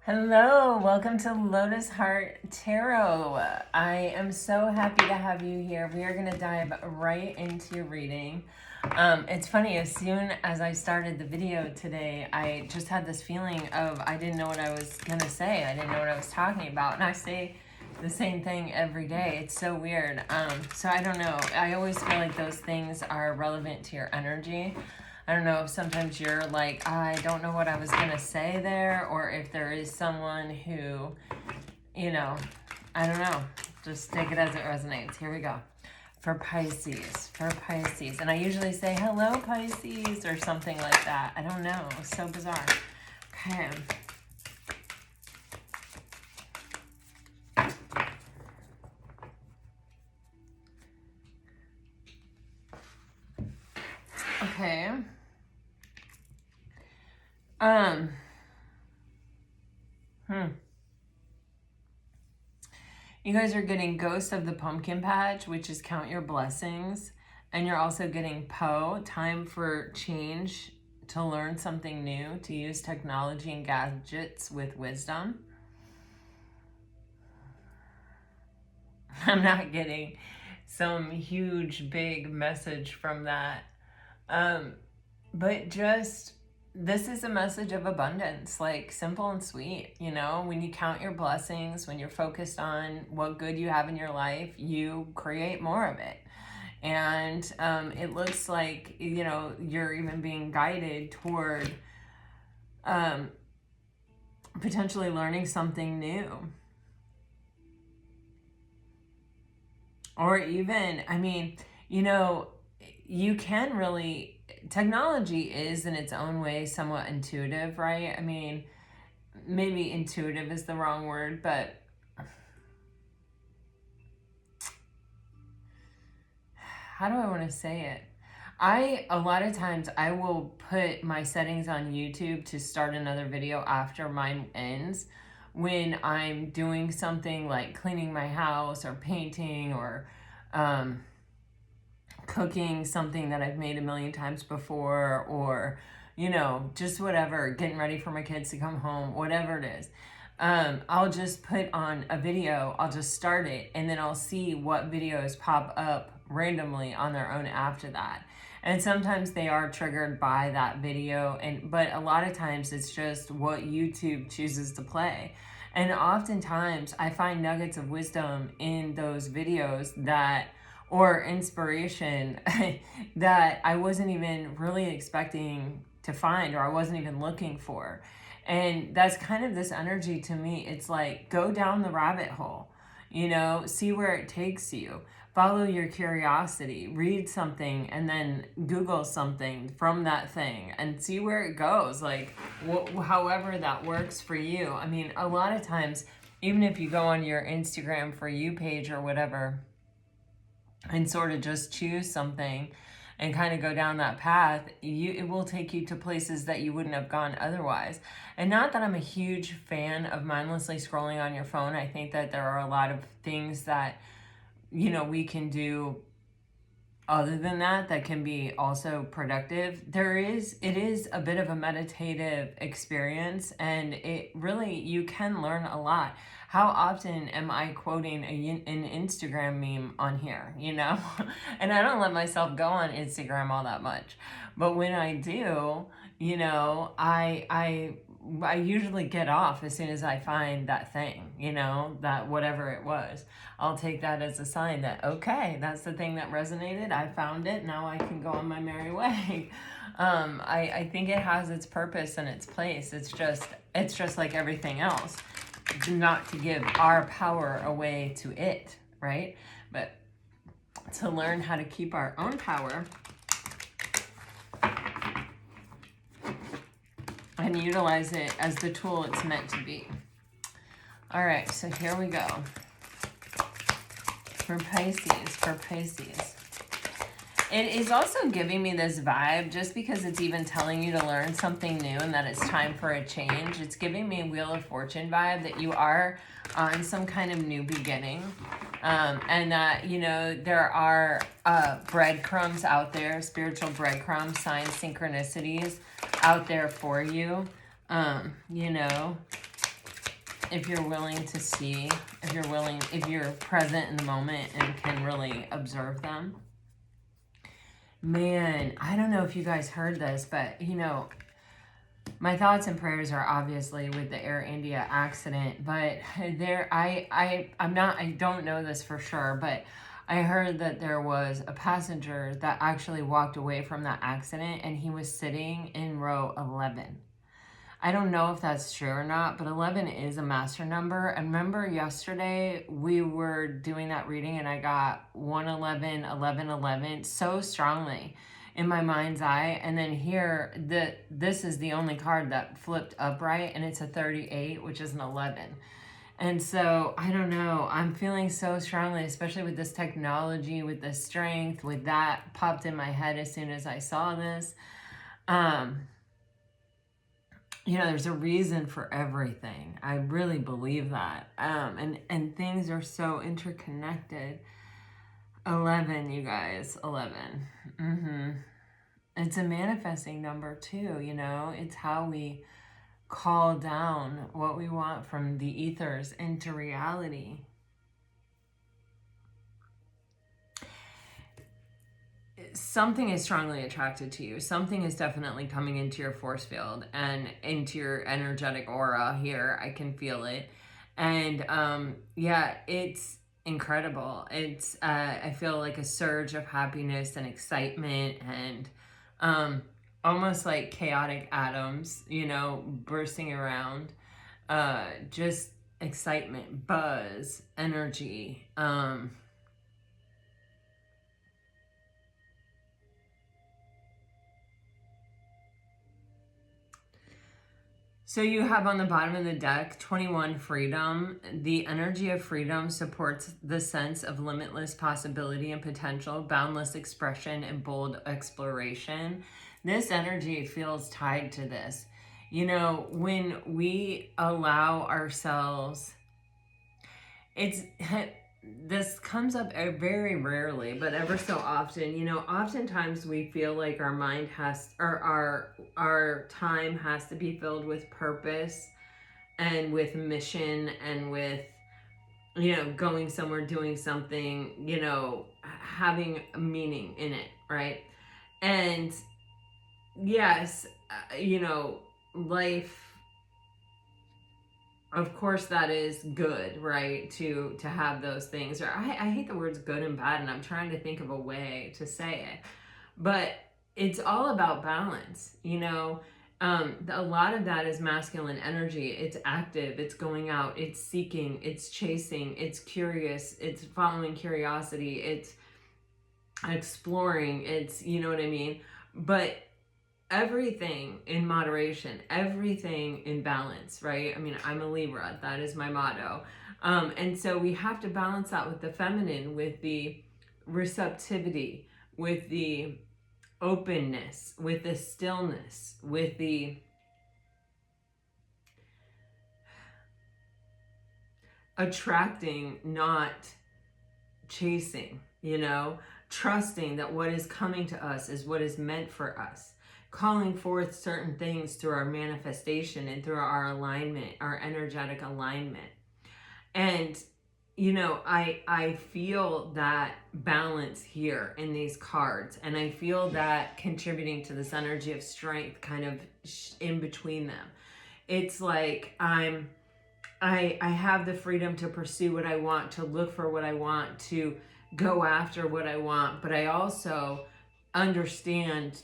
Hello, welcome to Lotus Heart Tarot. I am so happy to have you here. We are going to dive right into your reading. It's funny, as soon as I started the video today, I just had this feeling of I didn't know what I was going to say. I didn't know what I was talking about. And I say the same thing every day. It's so weird. So I don't know. I always feel like those things are relevant to your energy. I don't know if sometimes you're like, I don't know what I was going to say there, or if there is someone who, I don't know. Just take it as it resonates. Here we go. For Pisces. And I usually say, hello, Pisces, or something like that. I don't know. It's so bizarre. Okay. Okay. You guys are getting Ghost of the Pumpkin Patch, which is Count Your Blessings. And you're also getting Poe, Time for Change, to learn something new, to use technology and gadgets with wisdom. I'm not getting some huge, big message from that. But just, this is a message of abundance, like simple and sweet, when you count your blessings, when you're focused on what good you have in your life, you create more of it. And it looks like, you're even being guided toward potentially learning something new. Or even, you can really, technology is in its own way somewhat intuitive, right? Maybe intuitive is the wrong word, but how do I want to say it? A lot of times I will put my settings on YouTube to start another video after mine ends when I'm doing something like cleaning my house or painting or cooking something that I've made a million times before, or, just whatever, getting ready for my kids to come home, whatever it is. I'll just put on a video, I'll just start it, and then I'll see what videos pop up randomly on their own after that. And sometimes they are triggered by that video, but a lot of times it's just what YouTube chooses to play. And oftentimes I find nuggets of wisdom in those videos or inspiration that I wasn't even really expecting to find, or I wasn't even looking for. And that's kind of this energy to me. It's like, go down the rabbit hole, see where it takes you. Follow your curiosity, read something, and then Google something from that thing and see where it goes. Like, however that works for you. A lot of times, even if you go on your Instagram For You page or whatever, and sort of just choose something and kind of go down that path, it will take you to places that you wouldn't have gone otherwise. And not that I'm a huge fan of mindlessly scrolling on your phone. I think that there are a lot of things that, we can do other than that can be also productive. It is a bit of a meditative experience, and it really, you can learn a lot. How often am I quoting an Instagram meme on here, And I don't let myself go on Instagram all that much. But when I do, I usually get off as soon as I find that thing, that whatever it was. I'll take that as a sign that, okay, that's the thing that resonated. I found it. Now I can go on my merry way. I think it has its purpose and its place. It's just like everything else, not to give our power away to it, right? But to learn how to keep our own power and utilize it as the tool it's meant to be. All right, so here we go. For Pisces. It is also giving me this vibe, just because it's even telling you to learn something new and that it's time for a change. It's giving me a Wheel of Fortune vibe, that you are on some kind of new beginning. And that, there are breadcrumbs out there, spiritual breadcrumbs, signs, synchronicities out there for you. if you're willing to see, if you're present in the moment and can really observe them. Man, I don't know if you guys heard this, but you know, my thoughts and prayers are obviously with the Air India accident, but I don't know this for sure, but I heard that there was a passenger that actually walked away from that accident and he was sitting in row 11. I don't know if that's true or not, but 11 is a master number. And remember yesterday we were doing that reading and I got 111, 11, 11 so strongly in my mind's eye. And then here, this is the only card that flipped upright and it's a 38, which is an 11. And so, I don't know, I'm feeling so strongly, especially with this technology, with this strength, with that popped in my head as soon as I saw this. You know, there's a reason for everything. I really believe that. And things are so interconnected. 11, you guys, 11. It's a manifesting number too, you know. It's how we call down what we want from the ethers into reality. Something is strongly attracted to you. Something is definitely coming into your force field and into your energetic aura here. I can feel it. And yeah, it's incredible. It's I feel like a surge of happiness and excitement and almost like chaotic atoms, you know, bursting around. Just excitement, buzz, energy. So you have on the bottom of the deck, 21, freedom. The energy of freedom supports the sense of limitless possibility and potential, boundless expression, and bold exploration. This energy feels tied to this. You know, when we allow ourselves, this comes up very rarely, but ever so often, you know, oftentimes we feel like our mind has, or our time has to be filled with purpose and with mission and with, you know, going somewhere, doing something, you know, having a meaning in it, right? And yes, you know, life, of course that is good, right, to have those things. Or I hate the words good and bad, and I'm trying to think of a way to say it, but it's all about balance, you know. A lot of that is masculine energy. It's active, it's going out, it's seeking, it's chasing, it's curious, it's following curiosity, it's exploring, it's, you know what I mean. But everything in moderation, everything in balance, right? I mean, I'm a Libra, that is my motto. And so we have to balance that with the feminine, with the receptivity, with the openness, with the stillness, with the attracting, not chasing, you know, trusting that what is coming to us is what is meant for us. Calling forth certain things through our manifestation and through our alignment, our energetic alignment. And, you know, I feel that balance here in these cards. And I feel that contributing to this energy of strength kind of in between them. It's like I have the freedom to pursue what I want, to look for what I want, to go after what I want. But I also understand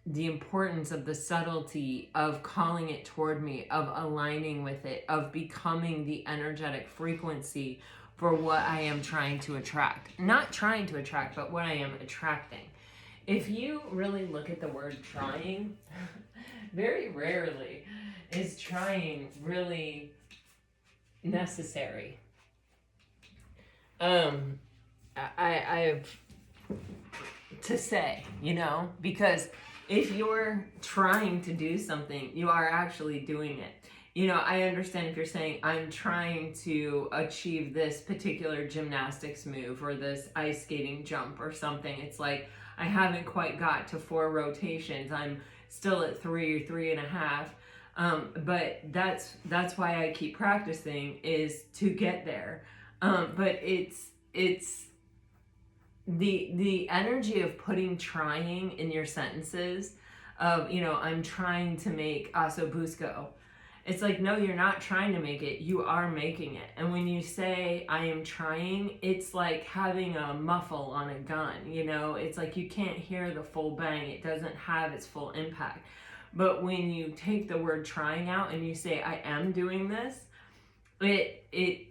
the importance of the subtlety of calling it toward me, of aligning with it, of becoming the energetic frequency for what I am trying to attract. Not trying to attract, but what I am attracting. If you really look at the word trying, very rarely is trying really necessary. I have to say, you know, because if you're trying to do something, you are actually doing it. You know, I understand if you're saying, I'm trying to achieve this particular gymnastics move or this ice skating jump or something. It's like, I haven't quite got to 4 rotations. I'm still at 3 or 3.5. But that's why I keep practicing, is to get there. But it's the energy of putting trying in your sentences, of, I'm trying to make aso busco. It's like, no, you're not trying to make it, you are making it. And when you say I am trying, it's like having a muffle on a gun, it's like you can't hear the full bang, it doesn't have its full impact. But when you take the word trying out and you say I am doing this, it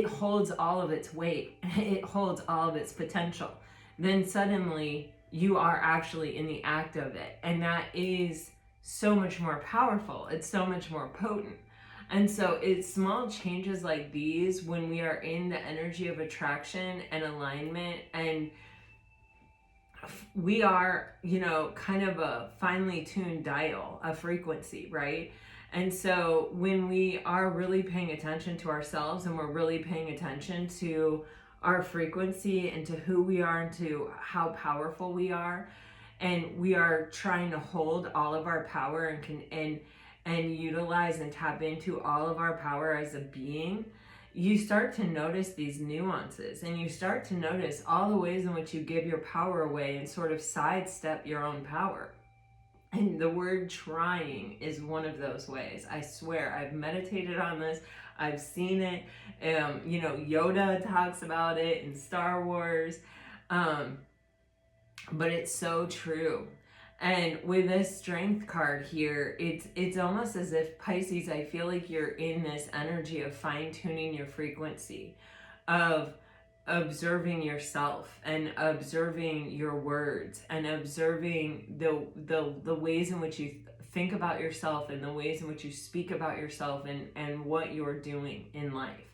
holds all of its weight, it holds all of its potential. Then suddenly you are actually in the act of it, and that is so much more powerful, it's so much more potent. And so it's small changes like these, when we are in the energy of attraction and alignment, and we are, kind of a finely tuned dial, a frequency, right? And so when we are really paying attention to ourselves, and we're really paying attention to our frequency and to who we are and to how powerful we are, and we are trying to hold all of our power and utilize and tap into all of our power as a being, you start to notice these nuances, and you start to notice all the ways in which you give your power away and sort of sidestep your own power. And the word trying is one of those ways. I swear, I've meditated on this. I've seen it. Yoda talks about it in Star Wars. But it's so true. And with this strength card here, it's almost as if, Pisces, I feel like you're in this energy of fine-tuning your frequency, of observing yourself and observing your words and observing the ways in which you think about yourself and the ways in which you speak about yourself and what you're doing in life.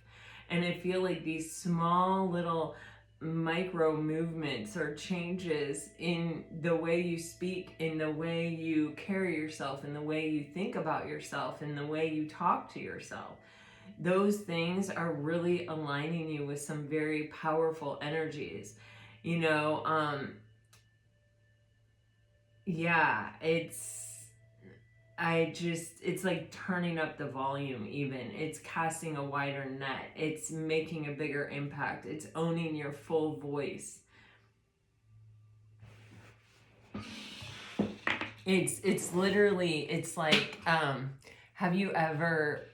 And I feel like these small little micro movements or changes in the way you speak, in the way you carry yourself, in the way you think about yourself, in the way you talk to yourself, those things are really aligning you with some very powerful energies. It's like turning up the volume even. It's casting a wider net. It's making a bigger impact. It's owning your full voice. It's literally, it's like, have you ever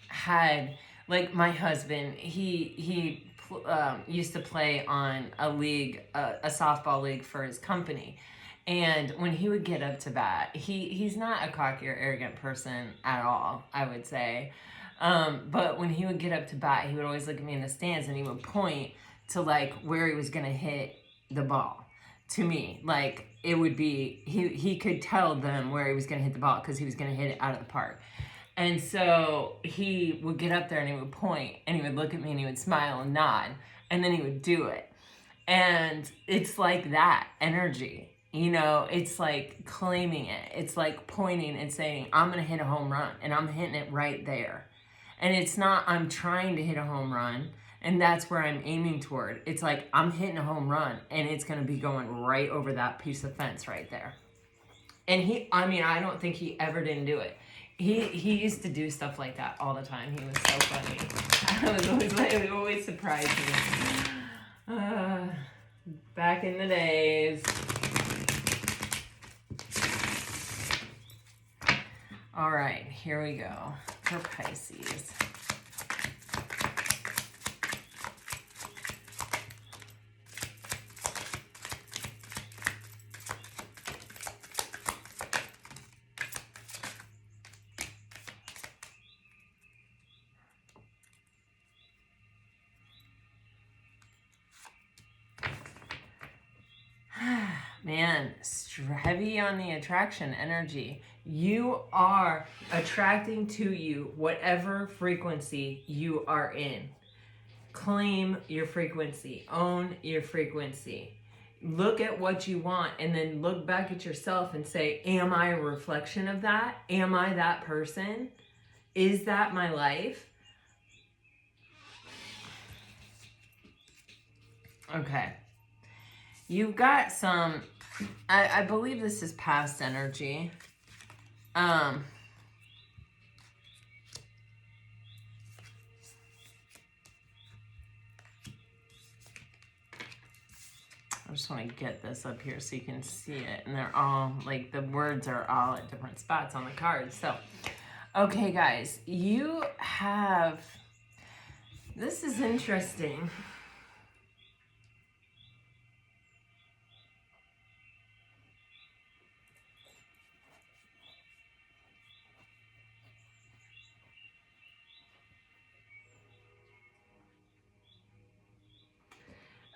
had, like my husband, he used to play on a league, a softball league for his company. And when he would get up to bat, he's not a cocky or arrogant person at all, I would say. But when he would get up to bat, he would always look at me in the stands and he would point to like where he was going to hit the ball. To me, like it would be, he could tell them where he was going to hit the ball because he was going to hit it out of the park. And so he would get up there and he would point and he would look at me and he would smile and nod and then he would do it. And it's like that energy. It's like claiming it. It's like pointing and saying, I'm going to hit a home run, and I'm hitting it right there. And it's not, I'm trying to hit a home run, and that's where I'm aiming toward. It's like, I'm hitting a home run, and it's going to be going right over that piece of fence right there. And I don't think he ever didn't do it. He used to do stuff like that all the time. He was so funny. It always surprised me. Back in the days. All right, here we go for Pisces. Man, heavy on the attraction energy. You are attracting to you whatever frequency you are in. Claim your frequency. Own your frequency. Look at what you want and then look back at yourself and say, am I a reflection of that? Am I that person? Is that my life? Okay. You've got some, I believe this is past energy. I just want to get this up here so you can see it. And they're all, like, the words are all at different spots on the card. So, okay, guys, you have, this is interesting.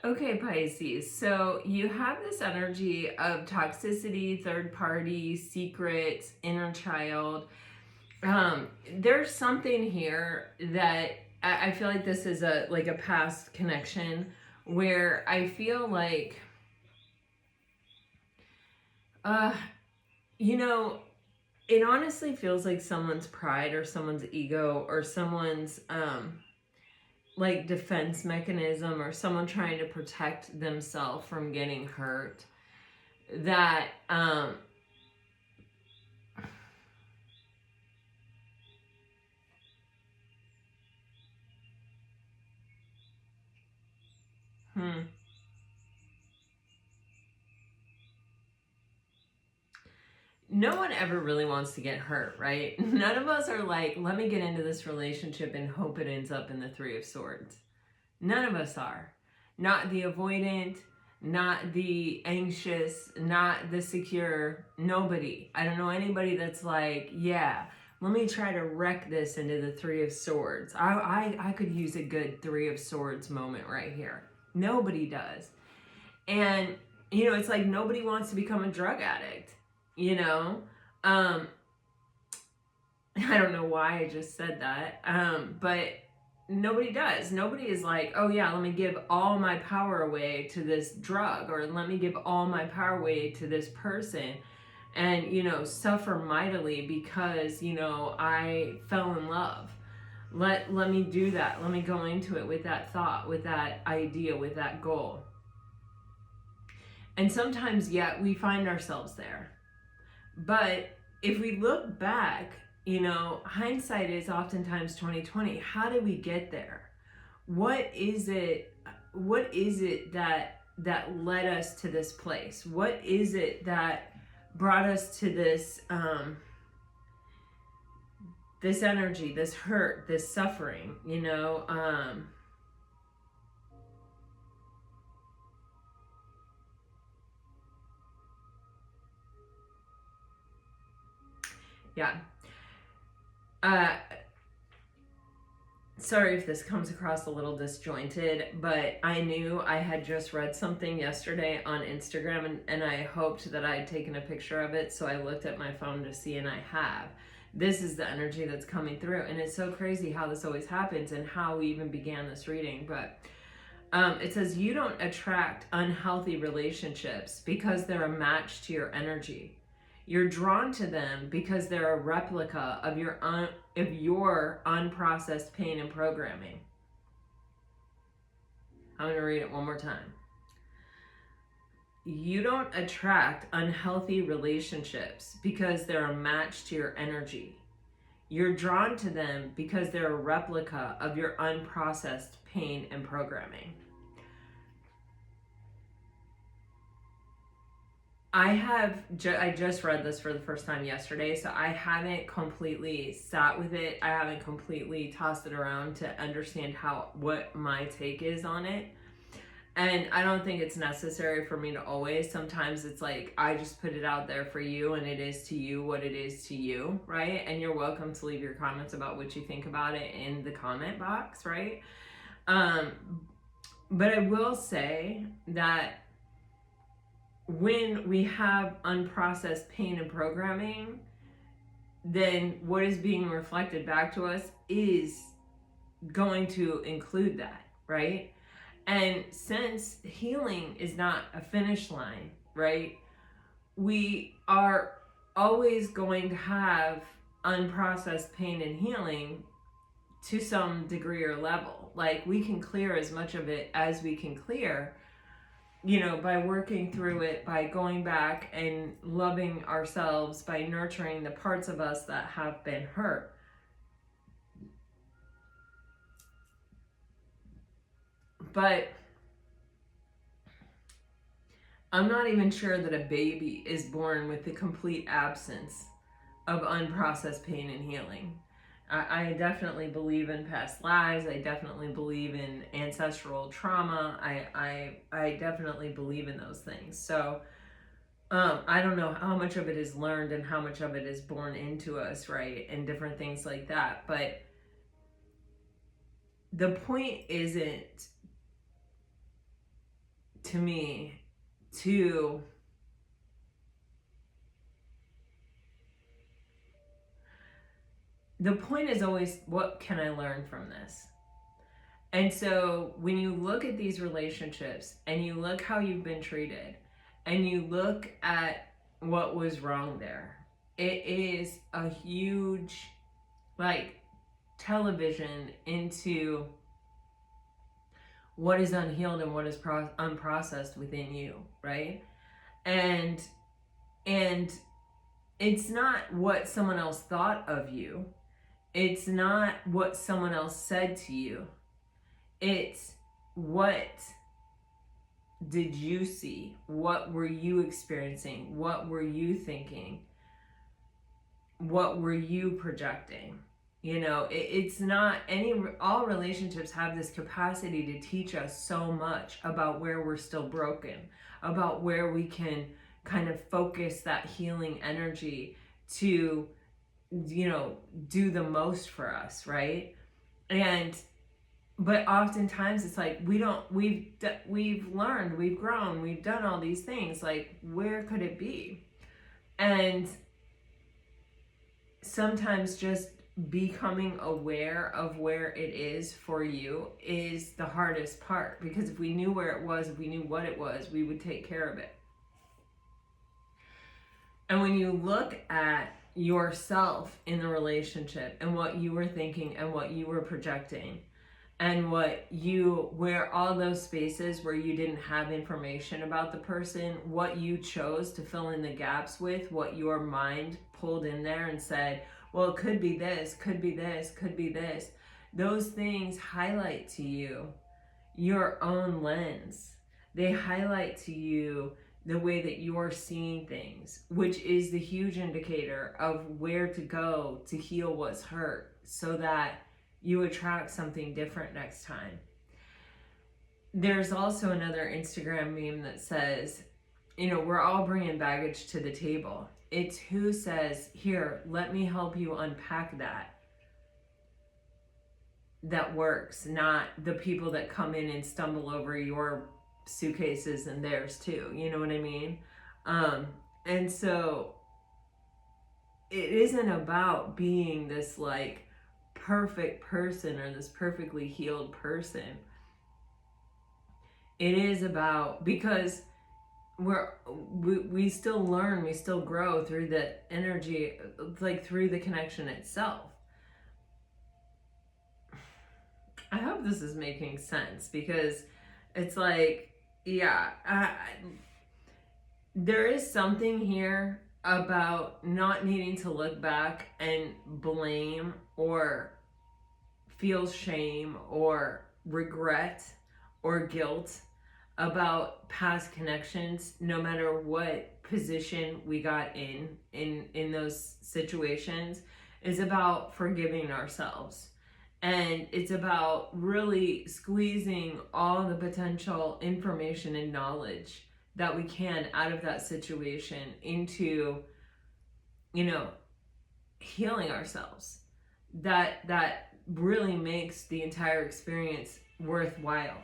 Okay, Pisces, so you have this energy of toxicity, third party, secrets, inner child. There's something here that I feel like this is a past connection where I feel like, you know, it honestly feels like someone's pride or someone's ego or someone's, like defense mechanism or someone trying to protect themselves from getting hurt that no one ever really wants to get hurt, right? None of us are like, let me get into this relationship and hope it ends up in the Three of Swords. None of us are. Not the avoidant, not the anxious, not the secure. Nobody. I don't know anybody that's like, yeah, let me try to wreck this into the Three of Swords. I could use a good Three of Swords moment right here. Nobody does. And, you know, it's like nobody wants to become a drug addict, you know? I don't know why I just said that, but nobody does. Nobody is like, oh yeah, let me give all my power away to this drug, or let me give all my power away to this person and, you know, suffer mightily because, you know, I fell in love. Let me do that. Let me go into it with that thought, with that idea, with that goal. And sometimes, yeah, we find ourselves there. But if we look back, you know, hindsight is oftentimes 2020. How did we get there? What is it that led us to this place? What is it that brought us to this this energy, this hurt, this suffering, you know? Yeah. Sorry if this comes across a little disjointed, but I knew I had just read something yesterday on Instagram and I hoped that I had taken a picture of it, so I looked at my phone to see, and I have. This is the energy that's coming through, and it's so crazy how this always happens and how we even began this reading. But it says you don't attract unhealthy relationships because they're a match to your energy. You're drawn to them because they're a replica of your unprocessed pain and programming. I'm going to read it one more time. You don't attract unhealthy relationships because they're a match to your energy. You're drawn to them because they're a replica of your unprocessed pain and programming. I just read this for the first time yesterday, so I haven't completely sat with it. I haven't completely tossed it around to understand what my take is on it. And I don't think it's necessary for me to always. Sometimes it's like I just put it out there for you, and it is to you what it is to you, right? And you're welcome to leave your comments about what you think about it in the comment box, right? But I will say that when we have unprocessed pain and programming, then what is being reflected back to us is going to include that, right? And since healing is not a finish line, right, we are always going to have unprocessed pain and healing to some degree or level. Like, we can clear as much of it as we can clear, by working through it, by going back and loving ourselves, by nurturing the parts of us that have been hurt. But I'm not even sure that a baby is born with the complete absence of unprocessed pain and healing. I definitely believe in past lives. I definitely believe in ancestral trauma. I definitely believe in those things. So I don't know how much of it is learned and how much of it is born into us, right? And different things like that. But the point isn't, to me, to the point is always, what can I learn from this? And so when you look at these relationships and you look how you've been treated and you look at what was wrong there, it is a huge, like, television into what is unhealed and what is unprocessed within you, right? And it's not what someone else thought of you. It's not what someone else said to you. It's what did you see? What were you experiencing? What were you thinking? What were you projecting? It's not all relationships have this capacity to teach us so much about where we're still broken, about where we can kind of focus that healing energy to do the most for us, right? But oftentimes it's like we've learned, we've grown, we've done all these things, like, where could it be? And sometimes just becoming aware of where it is for you is the hardest part, because if we knew where it was, if we knew what it was, we would take care of it. And when you look at yourself in the relationship and what you were thinking and what you were projecting, and where all those spaces where you didn't have information about the person, what you chose to fill in the gaps with, what your mind pulled in there and said, well, it could be this, could be this, could be this. Those things highlight to you your own lens. They highlight to you the way that you're seeing things, which is the huge indicator of where to go to heal what's hurt, so that you attract something different next time. There's also another Instagram meme that says, we're all bringing baggage to the table. It's who says, here, let me help you unpack that works, not the people that come in and stumble over your suitcases and theirs too. You know what I mean? And so it isn't about being this, like, perfect person or this perfectly healed person. It is about, because we still learn, we still grow through the energy, like through the connection itself. I hope this is making sense, because it's like, yeah, there is something here about not needing to look back and blame or feel shame or regret or guilt about past connections, no matter what position we got in those situations. Is about forgiving ourselves. And it's about really squeezing all the potential information and knowledge that we can out of that situation into, healing ourselves. That really makes the entire experience worthwhile,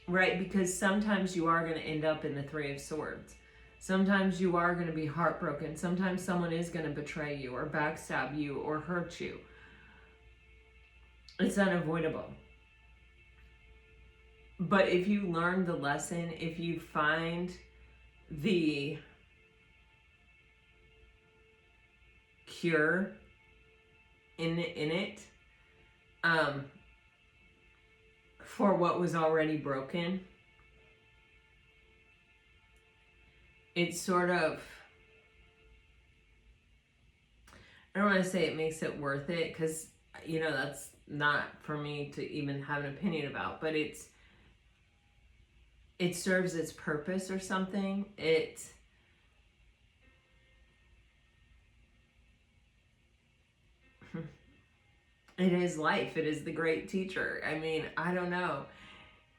right? Because sometimes you are going to end up in the Three of Swords. Sometimes you are going to be heartbroken. Sometimes someone is going to betray you or backstab you or hurt you. It's unavoidable. But if you learn the lesson, if you find the cure in it, for what was already broken, it's sort of, I don't want to say it makes it worth it, because, you know, that's not for me to even have an opinion about, but it serves its purpose or something. It is life. It is the great teacher. I mean, I don't know.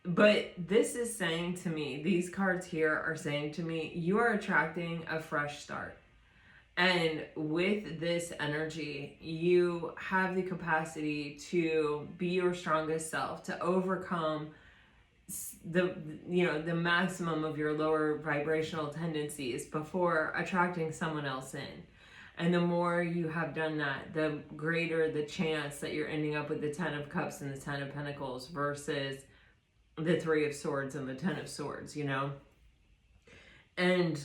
But this is saying to me, these cards here are saying to me, you are attracting a fresh start. And with this energy, you have the capacity to be your strongest self, to overcome the maximum of your lower vibrational tendencies before attracting someone else in. And the more you have done that, the greater the chance that you're ending up with the 10 of Cups and the 10 of Pentacles versus the 3 of Swords and the 10 of Swords, you know? And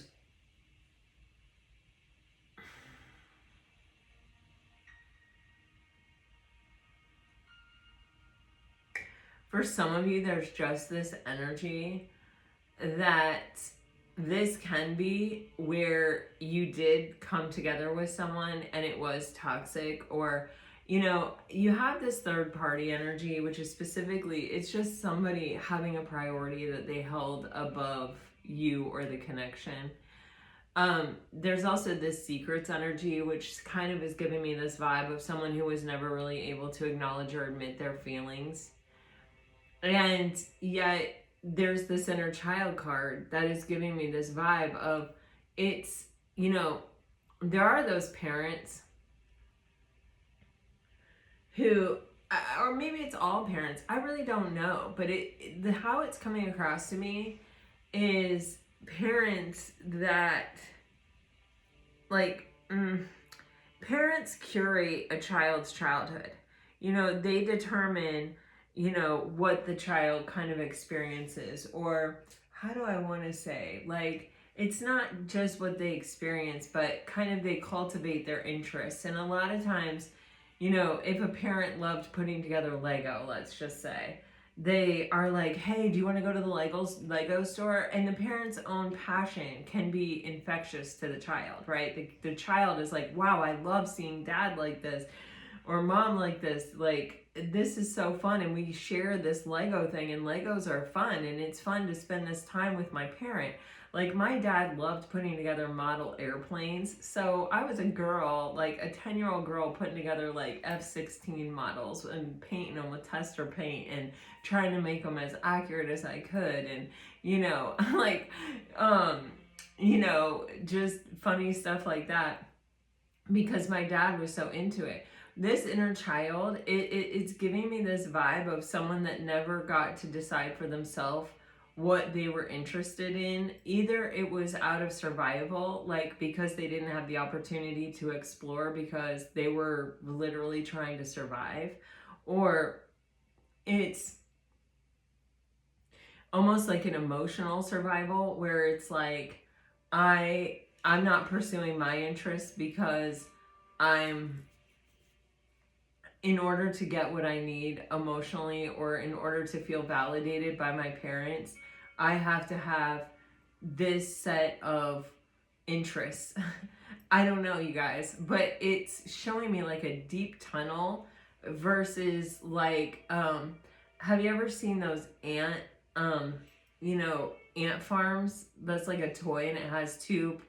for some of you, there's just this energy that this can be where you did come together with someone and it was toxic, or, you know, you have this third party energy, which is specifically, it's just somebody having a priority that they held above you or the connection. There's also this secrets energy, which kind of is giving me this vibe of someone who was never really able to acknowledge or admit their feelings. And yet there's this inner child card that is giving me this vibe of, it's, you know, there are those parents who, or maybe it's all parents, I really don't know, but how it's coming across to me is parents that, like, parents curate a child's childhood. You know, they determine, you know, what the child kind of experiences, or how do I want to say, like, it's not just what they experience, but kind of they cultivate their interests. And a lot of times, you know, if a parent loved putting together Lego, let's just say, they are like, hey, do you want to go to the Lego store? And the parent's own passion can be infectious to the child, right? The child is like, wow, I love seeing dad like this, or mom like this, like, this is so fun, and we share this Lego thing, and Legos are fun, and it's fun to spend this time with my parent. Like, my dad loved putting together model airplanes, so I was a girl, like a 10-year-old girl, putting together like F-16 models and painting them with tester paint and trying to make them as accurate as I could, and, you know, like, you know, just funny stuff like that, because my dad was so into it. This inner child, it's giving me this vibe of someone that never got to decide for themselves what they were interested in. Either it was out of survival, like because they didn't have the opportunity to explore because they were literally trying to survive, or it's almost like an emotional survival where it's like, I'm not pursuing my interests because in order to get what I need emotionally, or in order to feel validated by my parents, I have to have this set of interests. I don't know, you guys, but it's showing me like a deep tunnel versus like, have you ever seen those ant farms? That's like a toy, and it has two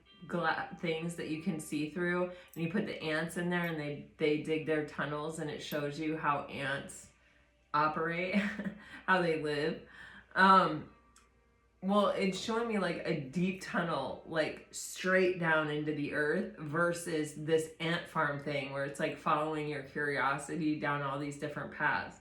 things that you can see through, and you put the ants in there, and they dig their tunnels, and it shows you how ants operate, how they live. Well, it's showing me like a deep tunnel, like straight down into the earth, versus this ant farm thing where it's like following your curiosity down all these different paths.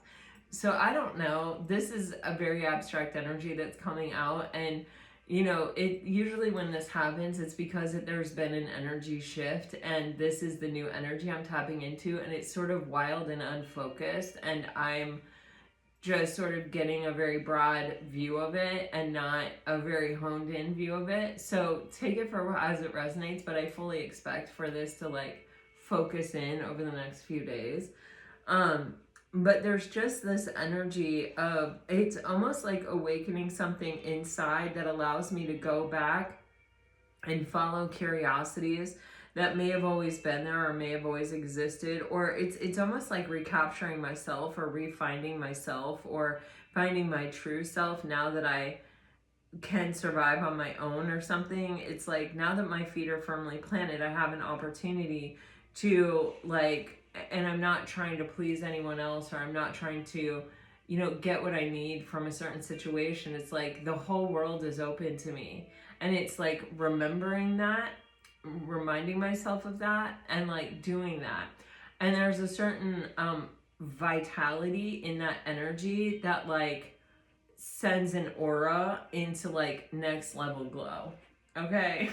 So I don't know, this is a very abstract energy that's coming out, and you know, it usually when this happens, it's because there's been an energy shift, and this is the new energy I'm tapping into, and it's sort of wild and unfocused, and I'm just sort of getting a very broad view of it and not a very honed in view of it. So take it for as it resonates, but I fully expect for this to like focus in over the next few days. But there's just this energy of, it's almost like awakening something inside that allows me to go back and follow curiosities that may have always been there or may have always existed, or it's almost like recapturing myself or refinding myself or finding my true self now that I can survive on my own or something. It's like now that my feet are firmly planted, I have an opportunity to like, and I'm not trying to please anyone else, or I'm not trying to, you know, get what I need from a certain situation. It's like the whole world is open to me. And it's like remembering that, reminding myself of that, and like doing that. And there's a certain vitality in that energy that like sends an aura into like next level glow. Okay.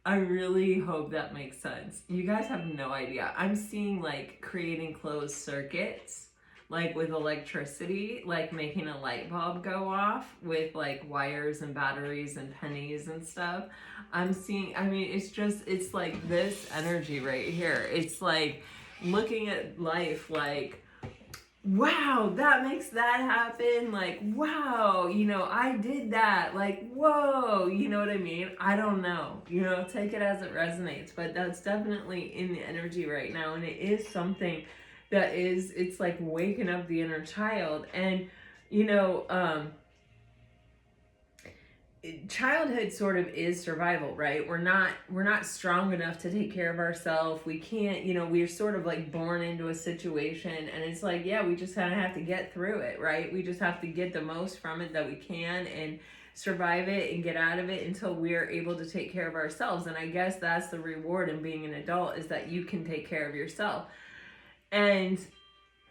I really hope that makes sense. You guys have no idea. I'm seeing like creating closed circuits, like with electricity, like making a light bulb go off with like wires and batteries and pennies and stuff. I'm seeing, I mean, it's like this energy right here. It's like looking at life like, wow, that makes that happen. Like, wow, you know, I did that. Like, whoa, you know what I mean? I don't know, you know, take it as it resonates, but that's definitely in the energy right now. And it is something that is, it's like waking up the inner child. And, you know, childhood sort of is survival, right? We're not strong enough to take care of ourselves. We can't, you know, we're sort of like born into a situation, and it's like, yeah, we just kind of have to get through it, right? We just have to get the most from it that we can and survive it and get out of it until we're able to take care of ourselves. And I guess that's the reward in being an adult, is that you can take care of yourself. And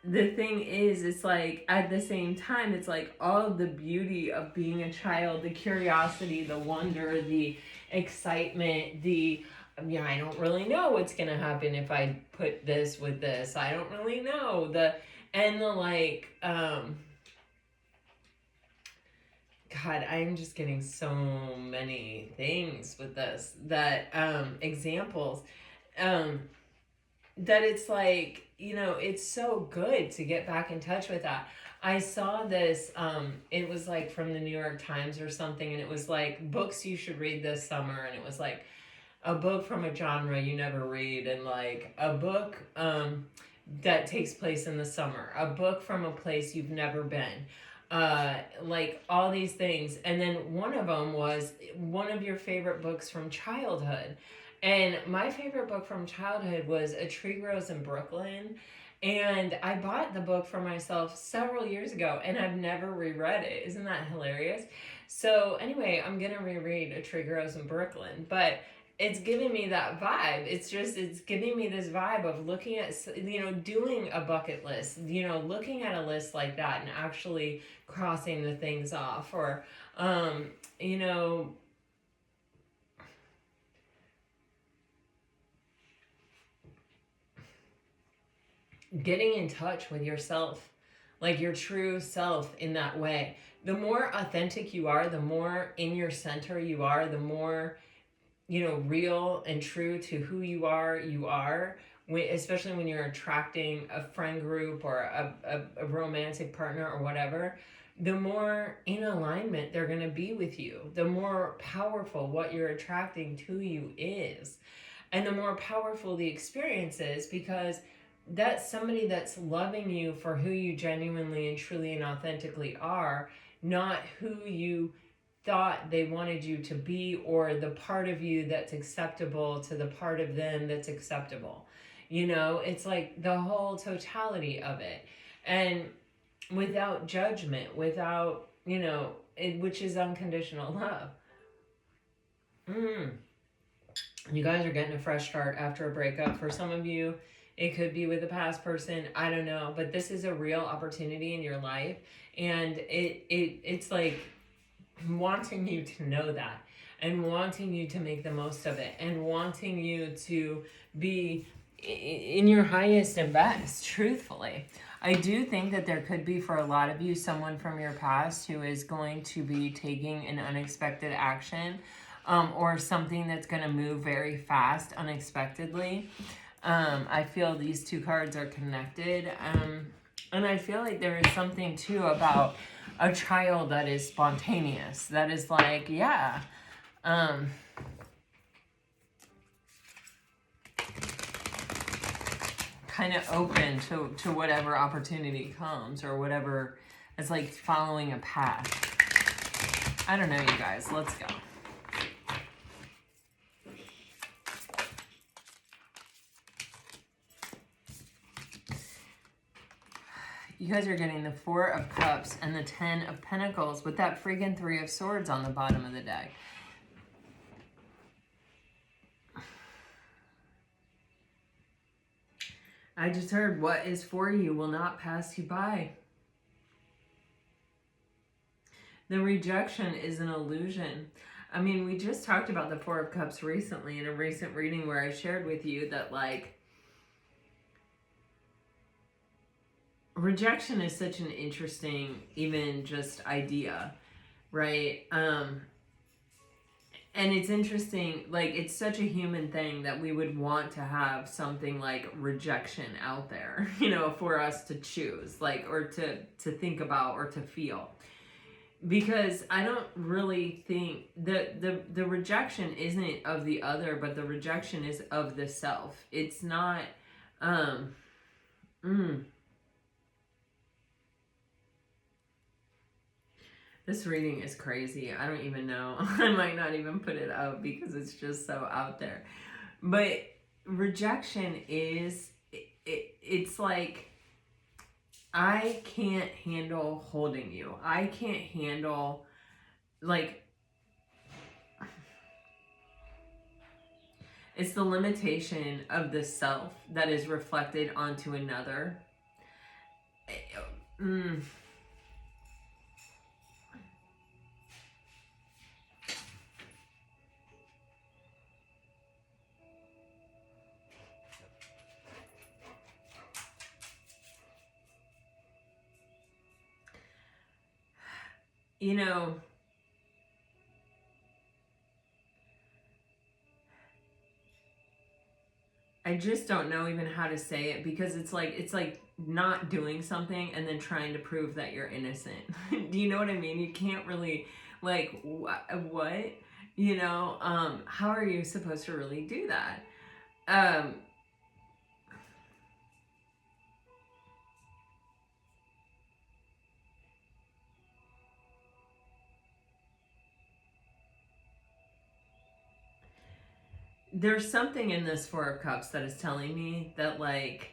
the thing is, it's like at the same time, it's like all of the beauty of being a child, the curiosity, the wonder, the excitement, the, you know, I don't really know what's gonna happen if I put this with this. I don't really know. And the like, God, I'm just getting so many things with this, that examples. That it's like, you know, it's so good to get back in touch with that. I saw this, it was like from the New York Times or something, and it was like books you should read this summer, and it was like a book from a genre you never read, and like a book that takes place in the summer, a book from a place you've never been, like all these things. And then one of them was one of your favorite books from childhood. And my favorite book from childhood was A Tree Grows in Brooklyn. And I bought the book for myself several years ago, and I've never reread it. Isn't that hilarious? So anyway, I'm going to reread A Tree Grows in Brooklyn. But it's giving me that vibe. It's giving me this vibe of looking at, you know, doing a bucket list, you know, looking at a list like that and actually crossing the things off. Or, you know, getting in touch with yourself, like your true self in that way. The more authentic you are, the more in your center you are, the more, you know, real and true to who you are, especially when you're attracting a friend group or a romantic partner or whatever, the more in alignment they're going to be with you, the more powerful what you're attracting to you is, and the more powerful the experience is, because that's somebody that's loving you for who you genuinely and truly and authentically are, not who you thought they wanted you to be, or the part of you that's acceptable to the part of them that's acceptable. You know, it's like the whole totality of it. And without judgment, without, you know, which is unconditional love. You guys are getting a fresh start after a breakup. For some of you, it could be with a past person. I don't know. But this is a real opportunity in your life. And it's like wanting you to know that, and wanting you to make the most of it, and wanting you to be in your highest and best, truthfully. I do think that there could be, for a lot of you, someone from your past who is going to be taking an unexpected action, or something that's going to move very fast unexpectedly. I feel these two cards are connected. And I feel like there is something too about a child that is spontaneous, that is like, yeah, Um, kind of open to whatever opportunity comes, or whatever. It's like following a path. I don't know, you guys. Let's go. You guys are getting the Four of Cups and the Ten of Pentacles with that freaking Three of Swords on the bottom of the deck. I just heard what is for you will not pass you by. The rejection is an illusion. I mean, we just talked about the Four of Cups recently in a recent reading where I shared with you that, like, rejection is such an interesting, even just idea, right? And it's interesting, like, it's such a human thing that we would want to have something like rejection out there, you know, for us to choose, like, or to think about or to feel. Because I don't really think the rejection isn't of the other, but the rejection is of the self. It's not, This reading is crazy. I don't even know. I might not even put it out because it's just so out there. But rejection is, it's like, I can't handle holding you. I can't handle, like, it's the limitation of the self that is reflected onto another. You know, I just don't know even how to say it, because it's like not doing something and then trying to prove that you're innocent. Do you know what I mean? You can't really, like, what? You know, how are you supposed to really do that? There's something in this Four of Cups that is telling me that, like,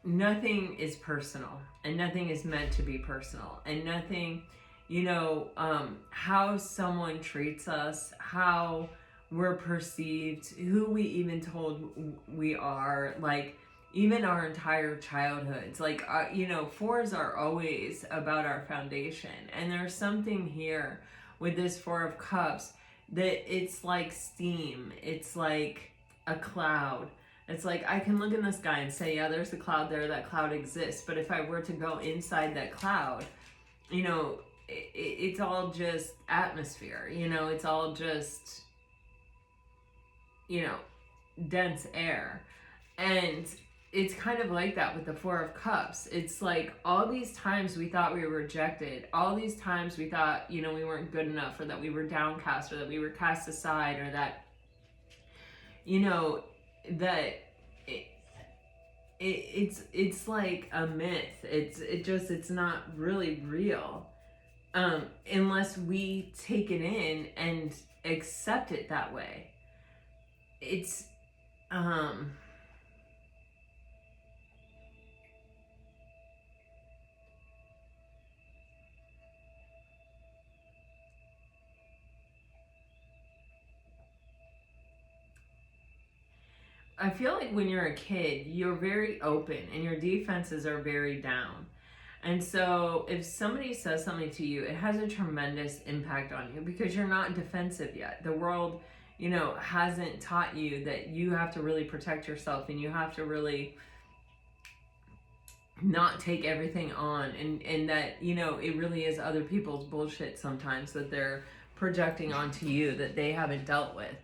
nothing is personal, and nothing is meant to be personal, and nothing, you know, how someone treats us, how we're perceived, who we even told we are, like, even our entire childhoods, like, you know, fours are always about our foundation. And there's something here with this Four of Cups that it's like steam, it's like a cloud. It's like, I can look in the sky and say, yeah, there's a cloud there, that cloud exists. But if I were to go inside that cloud, you know, it's all just atmosphere, you know, it's all just, you know, dense air. And it's kind of like that with the Four of Cups. It's like all these times we thought we were rejected, all these times we thought, you know, we weren't good enough, or that we were downcast, or that we were cast aside, or that, you know, that it's like a myth. It's not really real, unless we take it in and accept it that way. It's I feel like when you're a kid, you're very open and your defenses are very down. And so if somebody says something to you, it has a tremendous impact on you because you're not defensive yet. The world, you know, hasn't taught you that you have to really protect yourself, and you have to really not take everything on, and that, you know, it really is other people's bullshit sometimes that they're projecting onto you that they haven't dealt with.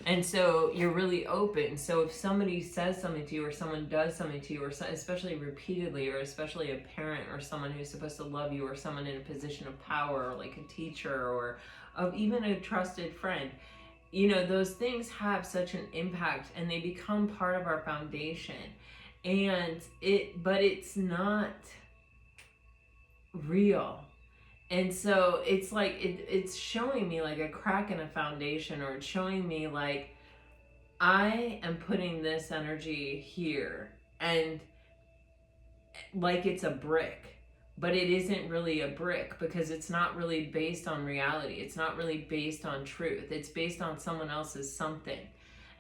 And so you're really open. So if somebody says something to you, or someone does something to you, or especially repeatedly, or especially a parent or someone who's supposed to love you, or someone in a position of power, or like a teacher, or even a trusted friend, you know, those things have such an impact, and they become part of our foundation. But it's not real. And so it's like, it's showing me like a crack in a foundation, or it's showing me like, I am putting this energy here, and like it's a brick, but it isn't really a brick, because it's not really based on reality. It's not really based on truth. It's based on someone else's something.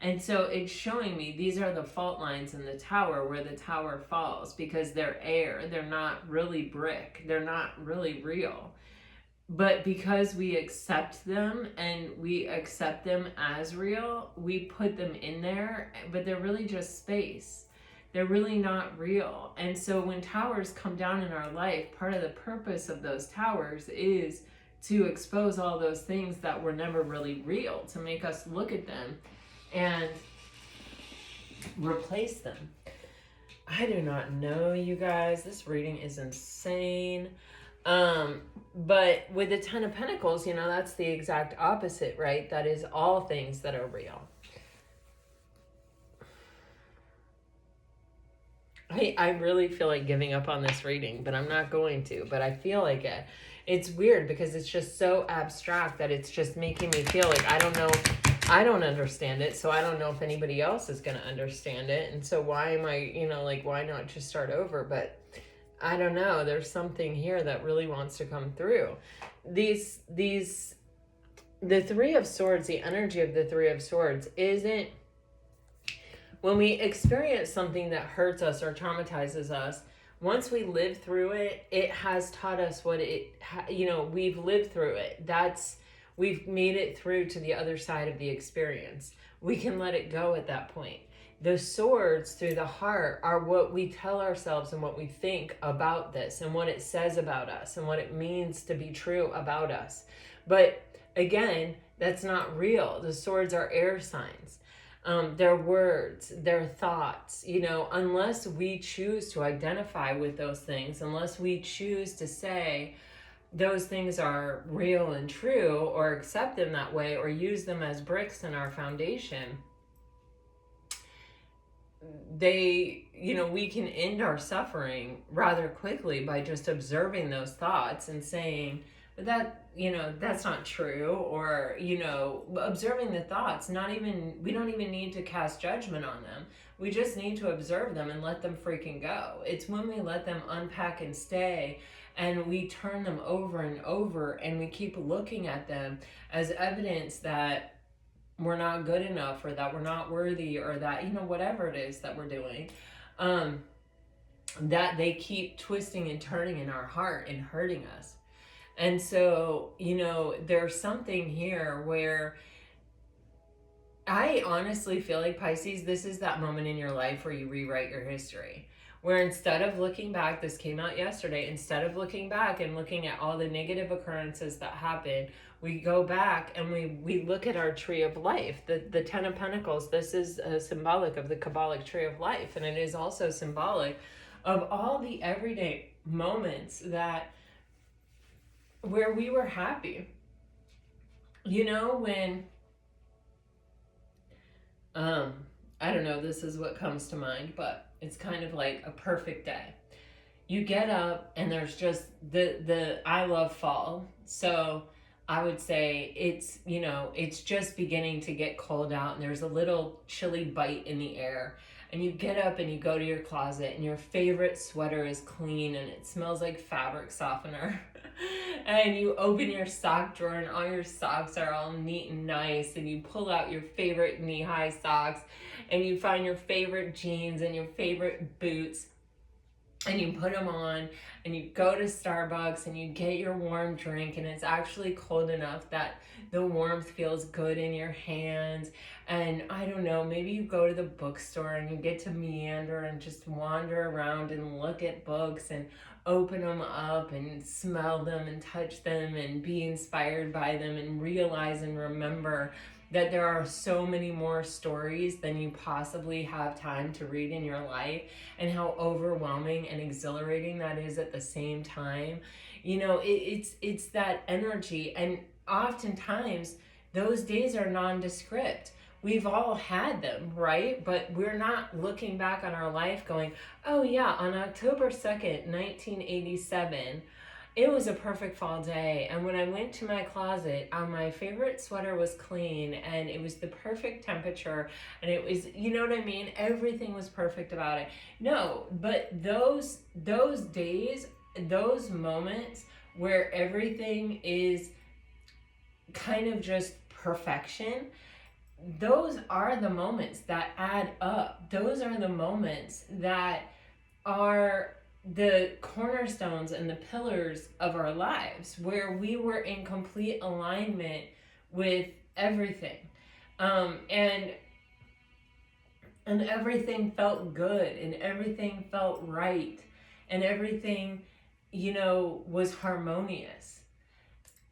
And so it's showing me these are the fault lines in the tower, where the tower falls, because they're air. They're not really brick. They're not really real. But because we accept them, and we accept them as real, we put them in there, but they're really just space. They're really not real. And so when towers come down in our life, part of the purpose of those towers is to expose all those things that were never really real, to make us look at them and replace them. I do not know, you guys. This reading is insane. But with the Ten of Pentacles, you know, that's the exact opposite, right? That is all things that are real. I really feel like giving up on this reading, but I'm not going to. But I feel like it. It's weird because it's just so abstract that it's just making me feel like I don't know. I don't understand it, so I don't know if anybody else is going to understand it. And so why am I, you know, like, why not just start over? But I don't know. There's something here that really wants to come through. The Three of Swords, the energy of the Three of Swords isn't, when we experience something that hurts us or traumatizes us, once we live through it, it has taught us what we've lived through it. We've made it through to the other side of the experience. We can let it go at that point. The swords through the heart are what we tell ourselves and what we think about this, and what it says about us, and what it means to be true about us. But again, that's not real. The swords are air signs. Their words, their thoughts, you know, unless we choose to identify with those things, unless we choose to say those things are real and true, or accept them that way, or use them as bricks in our foundation, we can end our suffering rather quickly by just observing those thoughts and saying, but that's not true. Or, observing the thoughts, we don't even need to cast judgment on them. We just need to observe them and let them freaking go. It's when we let them unpack and stay, and we turn them over and over, and we keep looking at them as evidence that we're not good enough, or that we're not worthy, or that, whatever it is that we're doing, that they keep twisting and turning in our heart and hurting us. And so, there's something here where I honestly feel like, Pisces, this is that moment in your life where you rewrite your history. Where instead of looking back, this came out yesterday, instead of looking back and looking at all the negative occurrences that happened, we go back and we look at our tree of life. The Ten of Pentacles, this is symbolic of the Kabbalic tree of life. And it is also symbolic of all the everyday moments where we were happy. When, I don't know, this is what comes to mind, but it's kind of like a perfect day. You get up and there's just I love fall. So I would say it's just beginning to get cold out, and there's a little chilly bite in the air. And you get up and you go to your closet, and your favorite sweater is clean and it smells like fabric softener. And you open your sock drawer and all your socks are all neat and nice, and you pull out your favorite knee-high socks, and you find your favorite jeans and your favorite boots. and you put them on and you go to Starbucks and you get your warm drink, and it's actually cold enough that the warmth feels good in your hands. And I don't know, maybe you go to the bookstore and you get to meander and just wander around and look at books and open them up and smell them and touch them and be inspired by them and realize and remember that there are so many more stories than you possibly have time to read in your life, and how overwhelming and exhilarating that is at the same time. You know, it's that energy, and oftentimes those days are nondescript. We've all had them, right? But we're not looking back on our life going, oh yeah, on October 2nd, 1987, it was a perfect fall day, and when I went to my closet, my favorite sweater was clean, and it was the perfect temperature, and it was, you know what I mean? Everything was perfect about it. No, but those days, those moments where everything is kind of just perfection, those are the moments that add up. Those are the moments that are the cornerstones and the pillars of our lives, where we were in complete alignment with everything, and everything felt good, and everything felt right, and everything, you know, was harmonious.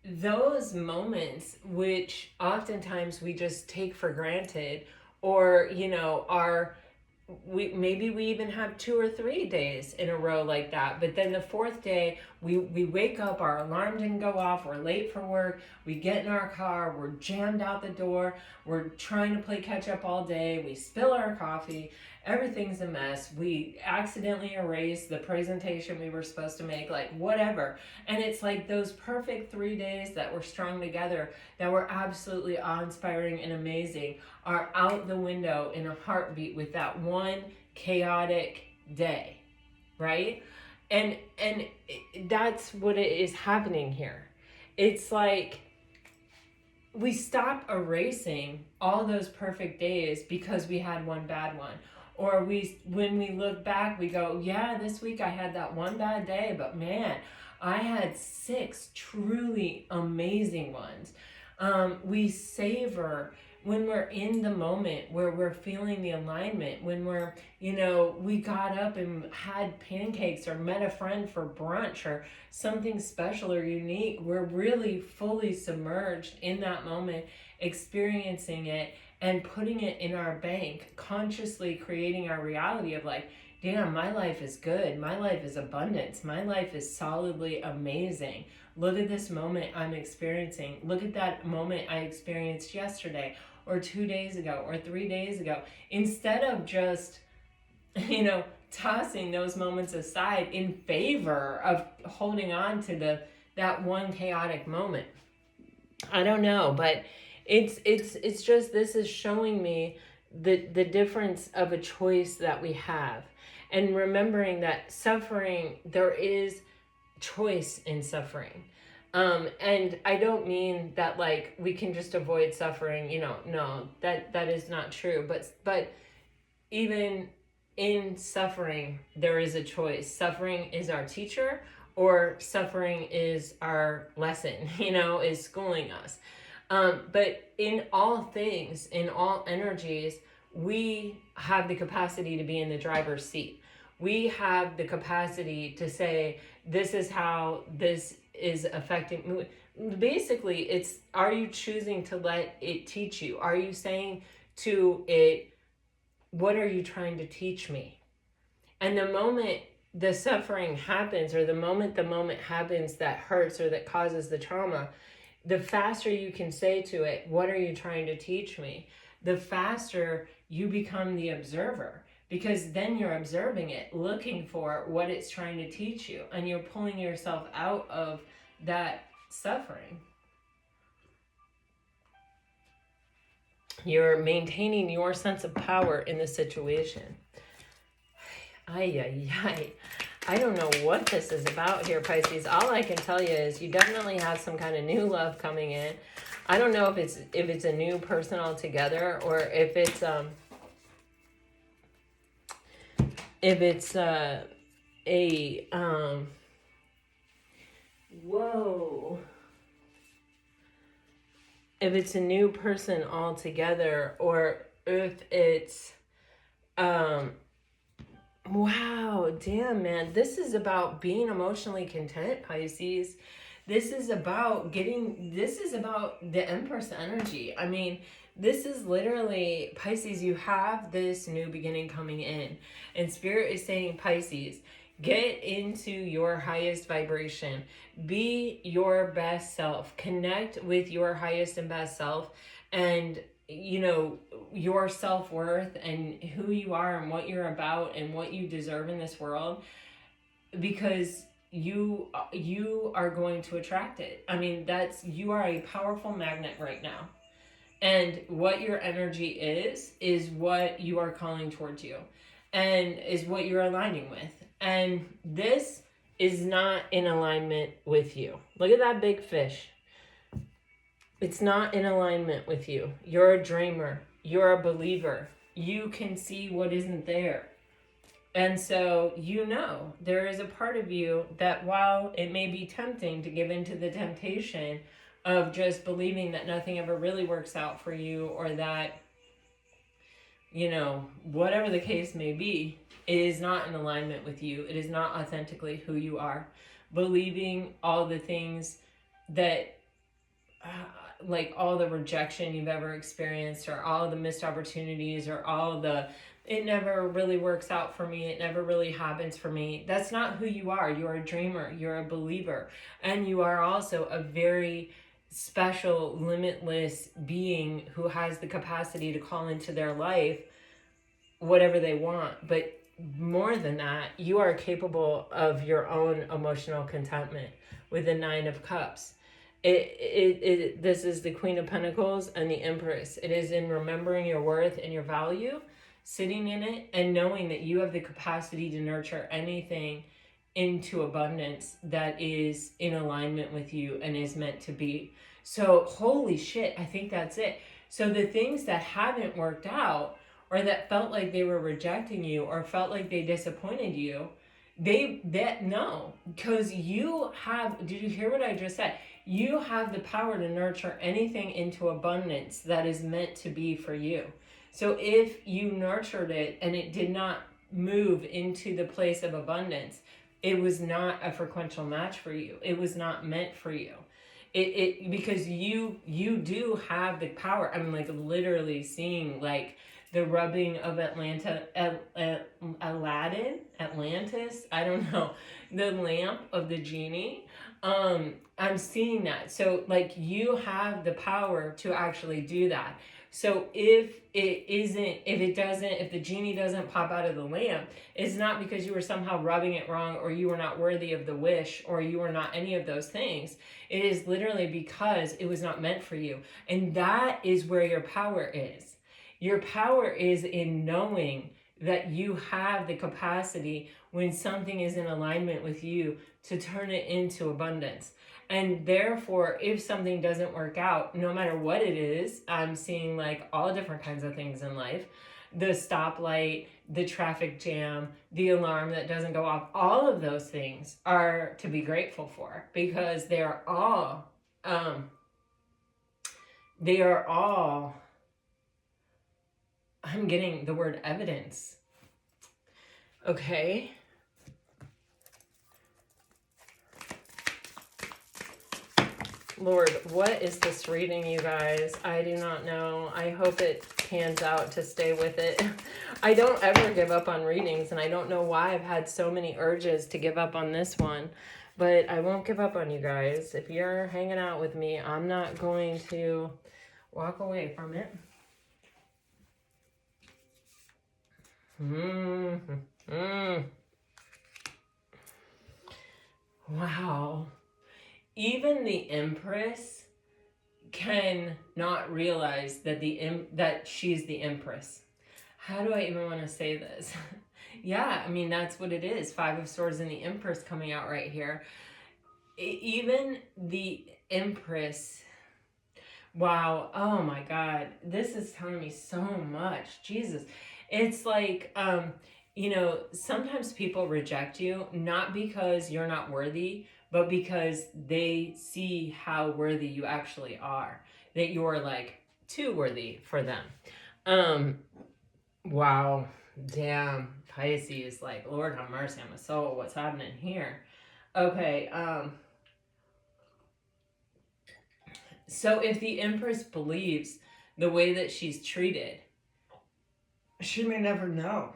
Those moments, which oftentimes we just take for granted, or, you know, maybe we even have 2 or 3 days in a row like that, but then the fourth day we wake up, our alarm didn't go off, we're late for work, we get in our car, we're jammed out the door, we're trying to play catch up all day, we spill our coffee, everything's a mess, we accidentally erase the presentation we were supposed to make, like whatever. And it's like those perfect 3 days that were strung together, that were absolutely awe-inspiring and amazing, are out the window in a heartbeat with that one chaotic day, right? And that's what it is happening here. It's like we stop erasing all those perfect days because we had one bad one. Or when we look back, we go, yeah, this week I had that one bad day, but man, I had 6 truly amazing ones. We savor when we're in the moment, where we're feeling the alignment, when we're, you know, we got up and had pancakes or met a friend for brunch or something special or unique. We're really fully submerged in that moment, experiencing it and putting it in our bank, consciously creating our reality of like, damn, my life is good. My life is abundance. My life is solidly amazing. Look at this moment I'm experiencing. Look at that moment I experienced yesterday or 2 days ago or 3 days ago. Instead of just, you know, tossing those moments aside in favor of holding on to that one chaotic moment. I don't know, but it's just, this is showing me the difference of a choice that we have. And remembering that suffering, there is choice in suffering. And I don't mean that like we can just avoid suffering, you know, no, that is not true. But even in suffering, there is a choice. Suffering is our teacher, or suffering is our lesson, you know, is schooling us. But in all things, in all energies, we have the capacity to be in the driver's seat. We have the capacity to say, this is how this is affecting. Basically, it's, are you choosing to let it teach you? Are you saying to it, what are you trying to teach me? And the moment the suffering happens, or the moment happens that hurts or that causes the trauma, the faster you can say to it, what are you trying to teach me? The faster you become the observer, because then you're observing it, looking for what it's trying to teach you, and you're pulling yourself out of that suffering. You're maintaining your sense of power in the situation. I don't know what this is about here, Pisces. All I can tell you is you definitely have some kind of new love coming in. I don't know if it's a new person altogether, or if it's a, whoa. If it's a new person altogether, or if it's, wow, damn, man. This is about being emotionally content, Pisces. This is about the Empress energy. I mean, this is literally, Pisces, you have this new beginning coming in. And Spirit is saying, Pisces, get into your highest vibration. Be your best self. Connect with your highest and best self. And your self-worth and who you are and what you're about and what you deserve in this world, because you are going to attract it. I mean, you are a powerful magnet right now, and what your energy is what you are calling towards you, and is what you're aligning with. And this is not in alignment with you. Look at that big fish. It's not in alignment with you. You're a dreamer. You're a believer. You can see what isn't there. And so, there is a part of you that, while it may be tempting to give into the temptation of just believing that nothing ever really works out for you, or that, whatever the case may be, it is not in alignment with you. It is not authentically who you are. Believing all the things that, like all the rejection you've ever experienced, or all the missed opportunities, or all the, it never really works out for me, it never really happens for me. That's not who you are. You're a dreamer. You're a believer. And you are also a very special, limitless being who has the capacity to call into their life whatever they want. But more than that, you are capable of your own emotional contentment with the Nine of Cups. This is the Queen of Pentacles and the Empress. It is in remembering your worth and your value, sitting in it, and knowing that you have the capacity to nurture anything into abundance that is in alignment with you and is meant to be. So, holy shit, I think that's it. So the things that haven't worked out, or that felt like they were rejecting you, or felt like they disappointed you, no, because you have, did you hear what I just said? You have the power to nurture anything into abundance that is meant to be for you. So if you nurtured it and it did not move into the place of abundance, it was not a frequential match for you. It was not meant for you. Because you do have the power. I'm like literally seeing like the rubbing of Atlantis, I don't know, the lamp of the genie. I'm seeing that. So like you have the power to actually do that. So if the genie doesn't pop out of the lamp, it's not because you were somehow rubbing it wrong, or you were not worthy of the wish, or you were not any of those things. It is literally because it was not meant for you. And that is where your power is. Your power is in knowing that you have the capacity, when something is in alignment with you, to turn it into abundance. And therefore, if something doesn't work out, no matter what it is, I'm seeing like all different kinds of things in life. The stoplight, the traffic jam, the alarm that doesn't go off, all of those things are to be grateful for, because they are all, I'm getting the word evidence. Okay. Lord, what is this reading, you guys? I do not know. I hope it pans out to stay with it. I don't ever give up on readings, and I don't know why I've had so many urges to give up on this one, but I won't give up on you guys. If you're hanging out with me, I'm not going to walk away from it. Wow. Even the Empress can not realize that she's the Empress. How do I even want to say this? Yeah, I mean, that's what it is. Five of Swords and the Empress coming out right here. Even the Empress, wow, oh my God, this is telling me so much. Jesus. It's like, you know, sometimes people reject you not because you're not worthy, but because they see how worthy you actually are, that you're like too worthy for them. Um, wow, damn, Pisces, like, Lord have mercy on my soul, what's happening here? Okay, so if the Empress believes the way that she's treated, she may never know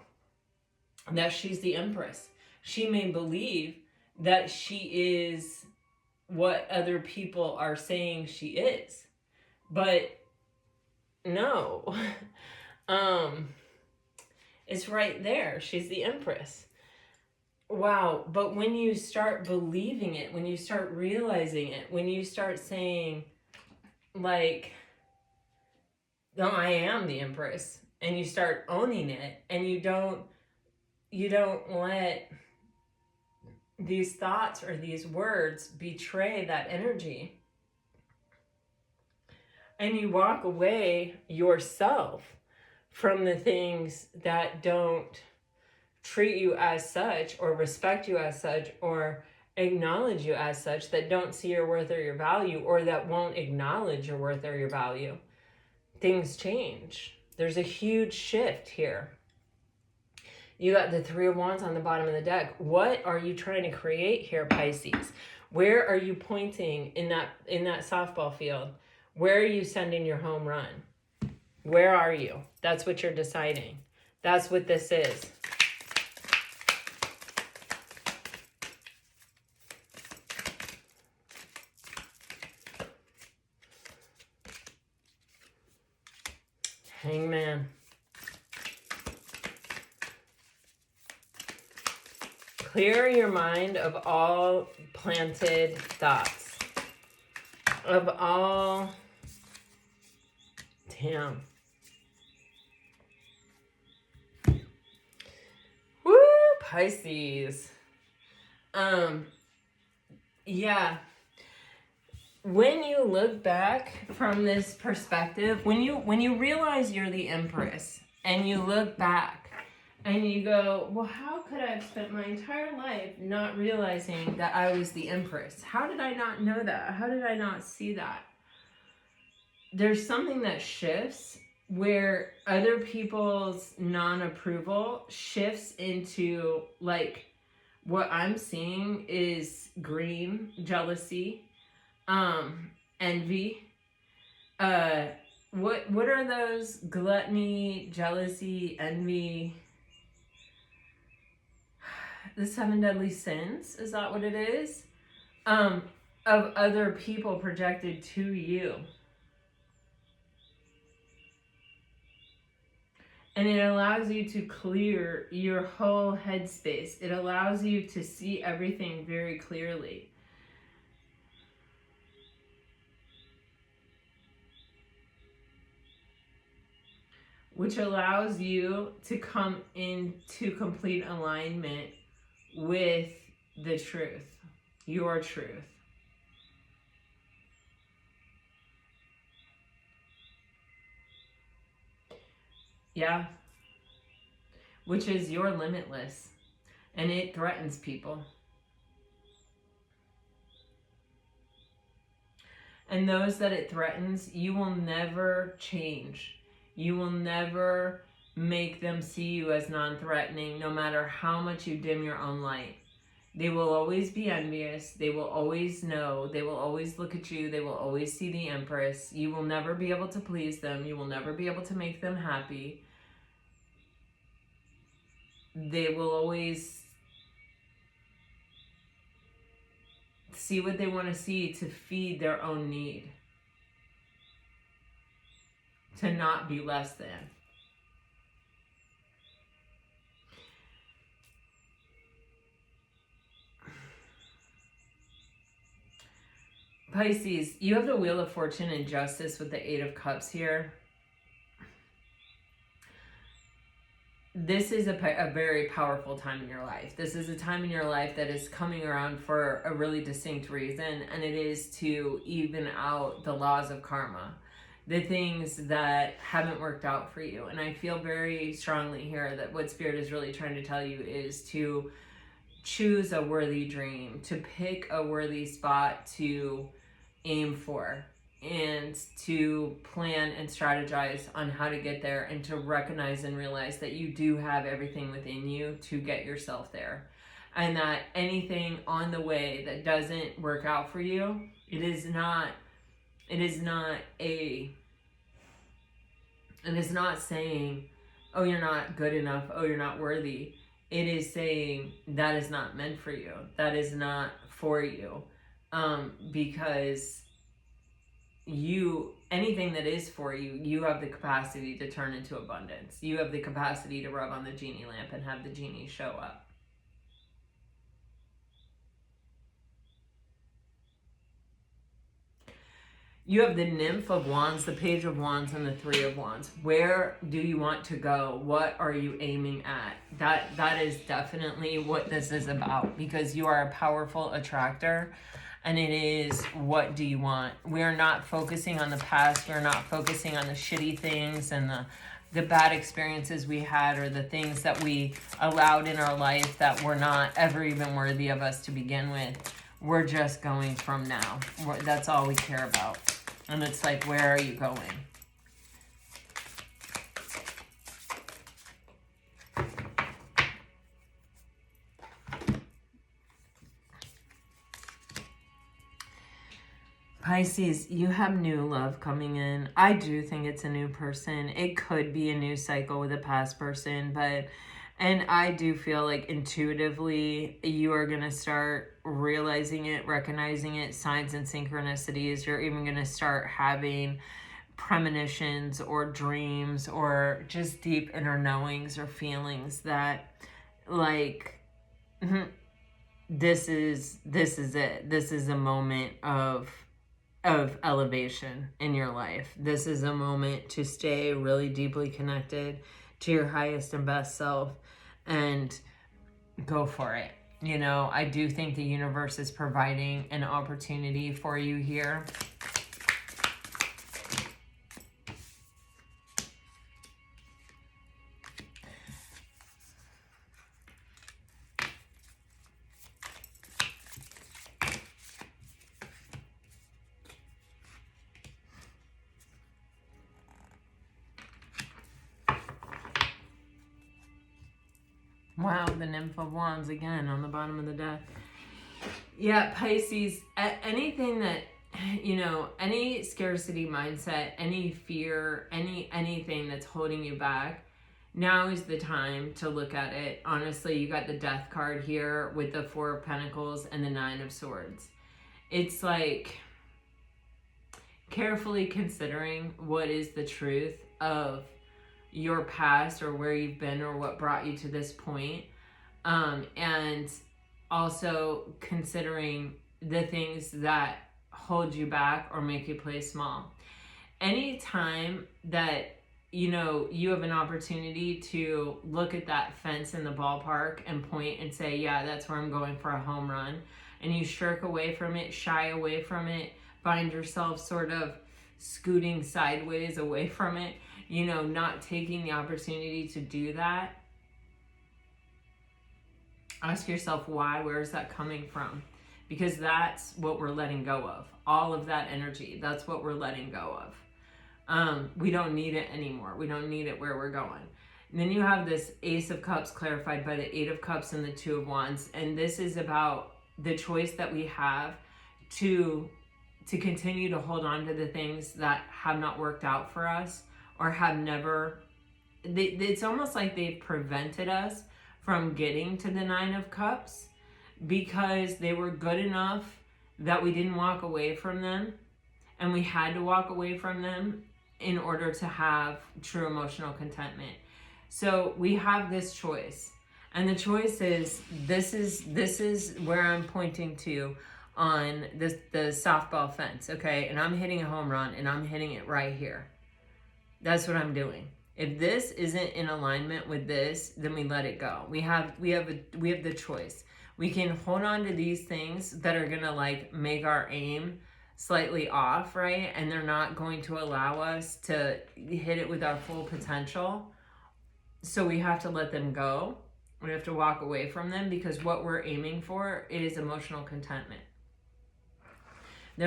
that she's the Empress. She may believe that she is what other people are saying she is. But no. It's right there. She's the Empress. Wow. But when you start believing it, when you start realizing it, when you start saying, like, no, I am the Empress, and you start owning it, and you don't let these thoughts or these words betray that energy, and you walk away yourself from the things that don't treat you as such or respect you as such or acknowledge you as such, that don't see your worth or your value, or that won't acknowledge your worth or your value, things change. There's a huge shift here. You got the Three of Wands on the bottom of the deck. What are you trying to create here, Pisces? Where are you pointing in that softball field? Where are you sending your home run? Where are you? That's what you're deciding. That's what this is. Hangman. Clear your mind of all planted thoughts. Of all... Damn. Woo, Pisces. Yeah. When you look back from this perspective, when you realize you're the Empress, and you look back and you go, well, how could I have spent my entire life not realizing that I was the Empress? How did I not know that? How did I not see that? There's something that shifts where other people's non-approval shifts into, like, what I'm seeing is green, jealousy, envy. What are those? Gluttony, jealousy, envy. The 7 deadly sins, is that what it is? Of other people projected to you. And it allows you to clear your whole headspace. It allows you to see everything very clearly. Which allows you to come into complete alignment with the truth, your truth. Yeah. Which is you're limitless. And it threatens people. And those that it threatens, you will never change. You will never make them see you as non-threatening, no matter how much you dim your own light. They will always be envious. They will always know. They will always look at you. They will always see the Empress. You will never be able to please them. You will never be able to make them happy. They will always see what they want to see to feed their own need. To not be less than. Pisces, you have the Wheel of Fortune and Justice with the 8 of Cups here. This is a very powerful time in your life. This is a time in your life that is coming around for a really distinct reason, and it is to even out the laws of karma. the things that haven't worked out for you. And I feel very strongly here that what Spirit is really trying to tell you is to choose a worthy dream, to pick a worthy spot to aim for, and to plan and strategize on how to get there, and to recognize and realize that you do have everything within you to get yourself there. And that anything on the way that doesn't work out for you, it is not saying, oh, you're not good enough, oh, you're not worthy. It is saying that is not meant for you. That is not for you. Because anything that is for you, you have the capacity to turn into abundance. You have the capacity to rub on the genie lamp and have the genie show up. You have the Nymph of Wands, the Page of Wands, and the Three of Wands. Where do you want to go? What are you aiming at? That is definitely what this is about, because you are a powerful attractor, and it is, what do you want? We're not focusing on the past. We're not focusing on the shitty things and the bad experiences we had, or the things that we allowed in our life that were not ever even worthy of us to begin with. We're just going from now. That's all we care about. And it's like, where are you going? Pisces, you have new love coming in. I do think it's a new person. It could be a new cycle with a past person, and I do feel like intuitively you are going to start realizing it, recognizing it, signs and synchronicities. You're even going to start having premonitions or dreams or just deep inner knowings or feelings that, like, this is it. This is a moment of elevation in your life. This is a moment to stay really deeply connected to your highest and best self and go for it. You know, I do think the universe is providing an opportunity for you here. Wow, the Nymph of Wands again on the bottom of the deck. Yeah, Pisces, anything that, you know, any scarcity mindset, any fear, anything that's holding you back, now is the time to look at it. Honestly, you got the Death card here with the Four of Pentacles and the Nine of Swords. It's like carefully considering what is the truth of your past, or where you've been, or what brought you to this point, and also considering the things that hold you back or make you play small. Anytime that, you know, you have an opportunity to look at that fence in the ballpark and point and say, yeah, that's where I'm going for a home run, and you shirk away from it, shy away from it, find yourself sort of scooting sideways away from it, you know, not taking the opportunity to do that, ask yourself why. Where is that coming from? Because that's what we're letting go of. All of that energy, that's what we're letting go of. We don't need it anymore. We don't need it where we're going. And then you have this Ace of Cups clarified by the Eight of Cups and the Two of Wands. And this is about the choice that we have to continue to hold on to the things that have not worked out for us, or have never, it's almost like they've prevented us from getting to the Nine of Cups, because they were good enough that we didn't walk away from them, and we had to walk away from them in order to have true emotional contentment. So we have this choice, and the choice is, this is where I'm pointing to on the softball fence, okay? And I'm hitting a home run, and I'm hitting it right here. That's what I'm doing. If this isn't in alignment with this, then we let it go. We have the choice. We can hold on to these things that are gonna like make our aim slightly off, right? And they're not going to allow us to hit it with our full potential. So we have to let them go. We have to walk away from them, because what we're aiming for is emotional contentment. We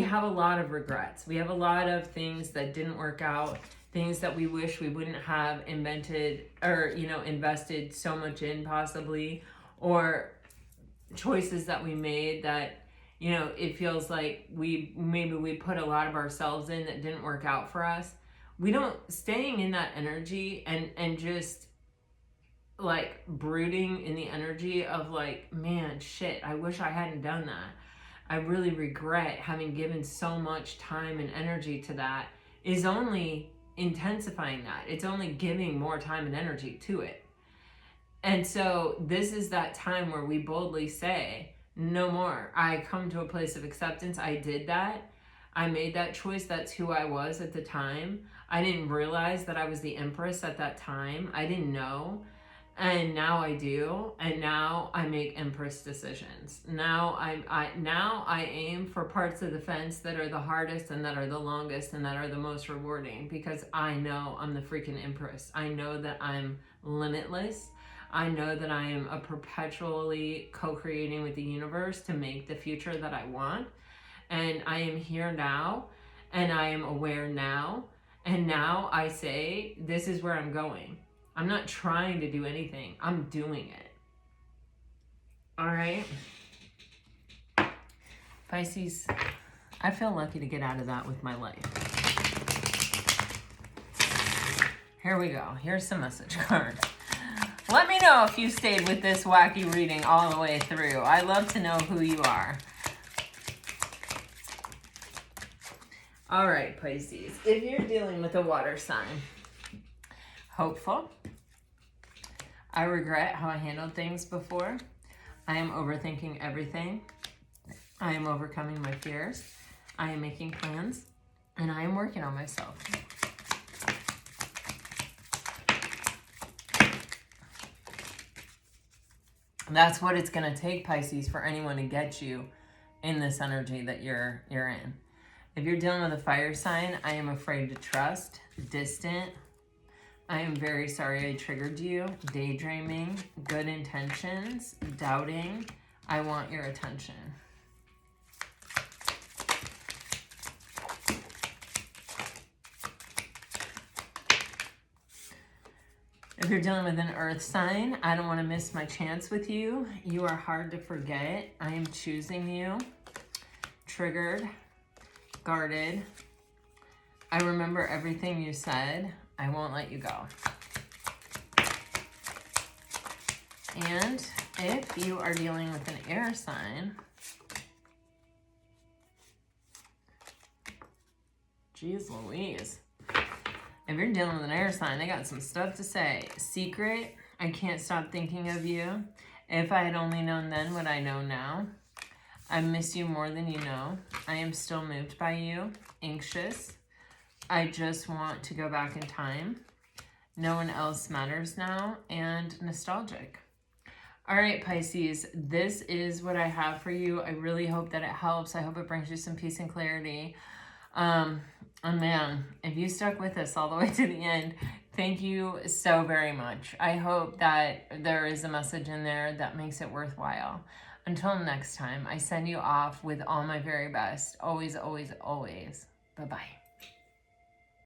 have a lot of regrets. We have a lot of things that didn't work out, things that we wish we wouldn't have invented or, invested so much in possibly, or choices that we made that, it feels like we put a lot of ourselves in that didn't work out for us. Staying in that energy and just like brooding in the energy of like, man, shit, I wish I hadn't done that. I really regret having given so much time and energy to that, is only intensifying that. It's only giving more time and energy to it. And so this is that time where we boldly say, no more. I come to a place of acceptance. I did that. I made that choice. That's who I was at the time. I didn't realize that I was the Empress at that time. I didn't know. And now I do. And now I make Empress decisions. Now I aim for parts of the fence that are the hardest and that are the longest and that are the most rewarding, because I know I'm the freaking Empress. I know that I'm limitless. I know that I am a perpetually co-creating with the universe to make the future that I want. And I am here now, and I am aware now. And now I say, this is where I'm going. I'm not trying to do anything. I'm doing it. All right. Pisces, I feel lucky to get out of that with my life. Here we go. Here's some message card. Let me know if you stayed with this wacky reading all the way through. I love to know who you are. All right, Pisces. If you're dealing with a water sign, hopeful. I regret how I handled things before. I am overthinking everything. I am overcoming my fears. I am making plans. And I am working on myself. That's what it's going to take, Pisces, for anyone to get you in this energy that you're in. If you're dealing with a fire sign, I am afraid to trust, distant. I am very sorry I triggered you, daydreaming, good intentions, doubting. I want your attention. If you're dealing with an earth sign, I don't want to miss my chance with you. You are hard to forget. I am choosing you. Triggered, guarded. I remember everything you said. I won't let you go. And if you are dealing with an air sign, geez Louise. If you're dealing with an air sign, they got some stuff to say. Secret, I can't stop thinking of you. If I had only known then what I know now. I miss you more than you know. I am still moved by you. Anxious. I just want to go back in time. No one else matters now. And nostalgic. All right, Pisces, this is what I have for you. I really hope that it helps. I hope it brings you some peace and clarity. And man, if you stuck with us all the way to the end, thank you so very much. I hope that there is a message in there that makes it worthwhile. Until next time, I send you off with all my very best. Always, always, always. Bye-bye.